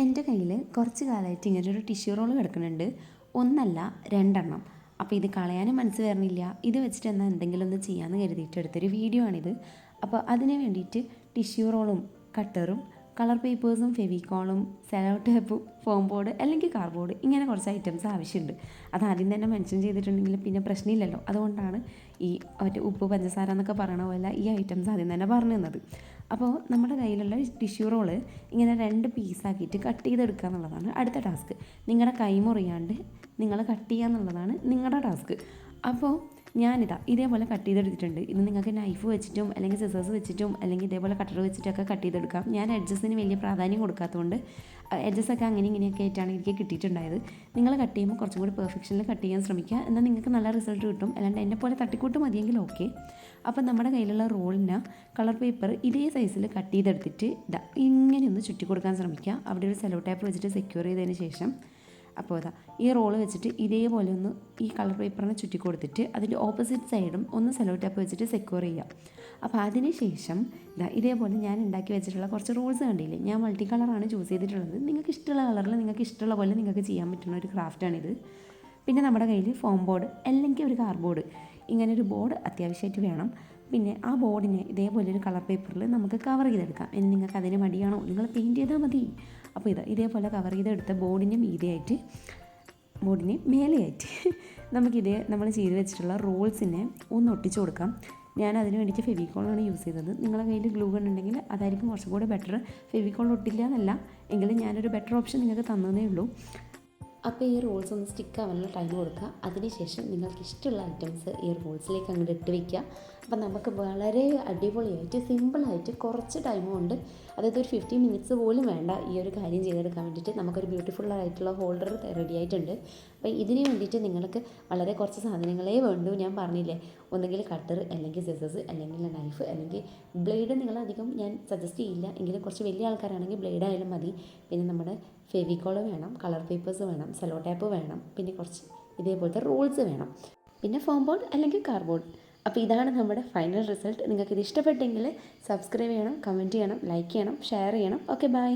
എൻ്റെ കയ്യിൽ കുറച്ച് കാലമായിട്ട് ഇങ്ങനെ ഒരു ടിഷ്യൂ റോൾ കിടക്കുന്നുണ്ട്. ഒന്നല്ല രണ്ടെണ്ണം. അപ്പോൾ ഇത് കളയാനും മനസ്സ് വരണില്ല. ഇത് വെച്ചിട്ട് എന്നാൽ എന്തെങ്കിലും ഒന്ന് ചെയ്യാമെന്ന് കരുതിയിട്ട് എടുത്തൊരു വീഡിയോ ആണിത്. അപ്പോൾ അതിന് വേണ്ടിയിട്ട് ടിഷ്യൂ റോളും കട്ടറും കളർ പേപ്പേഴ്സും ഫെവിക്കോളും സെലോ ടേപ്പും ഫോം ബോർഡ് അല്ലെങ്കിൽ കാർഡ്ബോർഡ് ഇങ്ങനെ കുറച്ച് ഐറ്റംസ് ആവശ്യമുണ്ട്. അത് ആദ്യം തന്നെ മെൻഷൻ ചെയ്തിട്ടുണ്ടെങ്കിൽ പിന്നെ പ്രശ്നമില്ലല്ലോ. അതുകൊണ്ടാണ് ഈ മറ്റേ ഉപ്പ് പഞ്ചസാര എന്നൊക്കെ പറയണ പോലെ ഈ ഐറ്റംസ് ആദ്യം തന്നെ പറഞ്ഞു തന്നത്. അപ്പോൾ നമ്മുടെ കയ്യിലുള്ള ടിഷ്യൂ റോള് ഇങ്ങനെ 2 പീസാക്കിയിട്ട് കട്ട് ചെയ്തെടുക്കുക എന്നുള്ളതാണ് അടുത്ത ടാസ്ക്. നിങ്ങളുടെ കൈ മുറിയാണ്ട് നിങ്ങൾ കട്ട് ചെയ്യുക എന്നുള്ളതാണ് നിങ്ങളുടെ ടാസ്ക്. അപ്പോൾ ഞാനിതാ ഇതേപോലെ കട്ട് ചെയ്തെടുത്തിട്ടുണ്ട്. ഇത് നിങ്ങൾക്ക് നൈഫ് വെച്ചിട്ടും അല്ലെങ്കിൽ സിസേഴ്സ് വെച്ചിട്ടും അല്ലെങ്കിൽ ഇതേപോലെ കട്ടർ വെച്ചിട്ടൊക്കെ കട്ട് ചെയ്തെടുക്കാം. ഞാൻ എഡ്ജസിന് വലിയ പ്രാധാന്യം കൊടുക്കാത്തതുകൊണ്ട് എഡ്ജസൊക്കെ അങ്ങനെ ഇങ്ങനെയൊക്കെ ആയിട്ടാണ് എനിക്ക് കിട്ടിയിട്ടുണ്ടായത്. നിങ്ങൾ കട്ട് ചെയ്യുമ്പോൾ കുറച്ചും കൂടി പെർഫെക്ഷനിൽ കട്ട് ചെയ്യാൻ ശ്രമിക്കുക. എന്നാൽ നിങ്ങൾക്ക് നല്ല റിസൾട്ട് കിട്ടും. അല്ലാണ്ട് എന്നെ പോലെ തട്ടിക്കൂട്ട് മതിയെങ്കിൽ ഓക്കെ. അപ്പം നമ്മുടെ കയ്യിലുള്ള റോളിന് കളർ പേപ്പർ ഇതേ സൈസിൽ കട്ട് ചെയ്തെടുത്തിട്ട് ഇങ്ങനെ ഒന്ന് ചുറ്റി കൊടുക്കാൻ ശ്രമിക്കുക. അവിടെ ഒരു സെലോ ടേപ്പ് വെച്ചിട്ട് സെക്യൂർ ചെയ്തതിന് ശേഷം അപ്പോൾ ഈ റോള് വെച്ചിട്ട് ഇതേപോലെ ഒന്ന് ഈ കളർ പേപ്പറിനെ ചുറ്റി കൊടുത്തിട്ട് അതിൻ്റെ ഓപ്പോസിറ്റ് സൈഡും ഒന്ന് സെലോ ടേപ്പ് വെച്ചിട്ട് സെക്യൂർ ചെയ്യുക. അപ്പോൾ അതിന് ശേഷം ഇതേപോലെ ഞാൻ ഉണ്ടാക്കി വെച്ചിട്ടുള്ള കുറച്ച് റോൾസ് കണ്ടില്ലേ, ഞാൻ മൾട്ടി കളറാണ് ചൂസ് ചെയ്തിട്ടുള്ളത്. നിങ്ങൾക്ക് ഇഷ്ടമുള്ള കളറിൽ നിങ്ങൾക്ക് ഇഷ്ടമുള്ള പോലെ നിങ്ങൾക്ക് ചെയ്യാൻ പറ്റുന്ന ഒരു ക്രാഫ്റ്റാണിത്. പിന്നെ നമ്മുടെ കയ്യിൽ ഫോം ബോർഡ് അല്ലെങ്കിൽ ഒരു കാർഡ്ബോർഡ്, ഇങ്ങനൊരു ബോർഡ് അത്യാവശ്യമായിട്ട് വേണം. പിന്നെ ആ ബോർഡിനെ ഇതേപോലെ ഒരു കളർ പേപ്പറിൽ നമുക്ക് കവർ ചെയ്തെടുക്കാം. ഇനി നിങ്ങൾക്ക് അതിന് മടിയാണോ, നിങ്ങൾ പെയിൻറ്റ് ചെയ്താൽ മതി. അപ്പോൾ ഇതേപോലെ കവർ ചെയ്തെടുത്ത ബോർഡിൻ്റെ മീതെയായിട്ട് ബോർഡിന് മേലെയായിട്ട് നമ്മൾ ചെയ്ത് വെച്ചിട്ടുള്ള റോൾസിനെ ഒന്ന് ഒട്ടിച്ചു കൊടുക്കാം. ഞാൻ അതിന് വേണ്ടിയിട്ട് ഫെവിക്കോളാണ് യൂസ് ചെയ്തത്. നിങ്ങളുടെ കയ്യിൽ ഗ്ലൂ ഗൺ ഉണ്ടെങ്കിൽ അതായിരിക്കും കുറച്ചും കൂടെ ബെറ്റർ. ഫെവിക്കോൾ ഒട്ടില്ല എന്നല്ല, എങ്കിലും ഞാനൊരു ബെറ്റർ ഓപ്ഷൻ നിങ്ങൾക്ക് തന്നതേ ഉള്ളൂ. അപ്പോൾ ഈ റോൾസ് ഒന്ന് സ്റ്റിക്ക് ആവാനുള്ള ടൈം കൊടുക്കുക. അതിനുശേഷം നിങ്ങൾക്ക് ഇഷ്ടമുള്ള ഐറ്റംസ് ഈ റോൾസിലേക്ക് അങ്ങോട്ട് ഇട്ട് വയ്ക്കുക. അപ്പം നമുക്ക് വളരെ അടിപൊളിയായിട്ട് സിമ്പിളായിട്ട് കുറച്ച് ടൈം കൊണ്ട്, അതായത് ഒരു 15 മിനിറ്റ്സ് പോലും വേണ്ട ഈ ഒരു കാര്യം ചെയ്തെടുക്കാൻ വേണ്ടിയിട്ട് നമുക്കൊരു ബ്യൂട്ടിഫുള്ളായിട്ടുള്ള ഹോൾഡർ റെഡി ആയിട്ടുണ്ട്. അപ്പോൾ ഇതിന് വേണ്ടിയിട്ട് നിങ്ങൾക്ക് വളരെ കുറച്ച് സാധനങ്ങളേ വേണ്ടൂ. ഞാൻ പറഞ്ഞില്ലേ, ഒന്നുകിൽ കട്ടർ അല്ലെങ്കിൽ സിസേഴ്സ് അല്ലെങ്കിൽ നൈഫ് അല്ലെങ്കിൽ ബ്ലേഡ്. നിങ്ങളധികം ഞാൻ സജസ്റ്റ് ചെയ്യില്ല, എങ്കിലും കുറച്ച് വലിയ ആൾക്കാരാണെങ്കിൽ ബ്ലേഡ് ആയാലും മതി. പിന്നെ നമ്മുടെ ഫെവിക്കോൾ വേണം, കളർ പേപ്പേഴ്സ് വേണം, സെലോ ടേപ്പ് വേണം, പിന്നെ കുറച്ച് ഇതേപോലത്തെ റോൾസ് വേണം, പിന്നെ ഫോം ബോർഡ് അല്ലെങ്കിൽ കാർഡ്ബോർഡ്. അപ്പോൾ ഇതാണ് നമ്മുടെ ഫൈനൽ റിസൾട്ട്. നിങ്ങൾക്കിത് ഇഷ്ടപ്പെട്ടെങ്കിൽ സബ്സ്ക്രൈബ് ചെയ്യണം, കമൻറ്റ് ചെയ്യണം, ലൈക്ക് ചെയ്യണം, ഷെയർ ചെയ്യണം. Okay, by.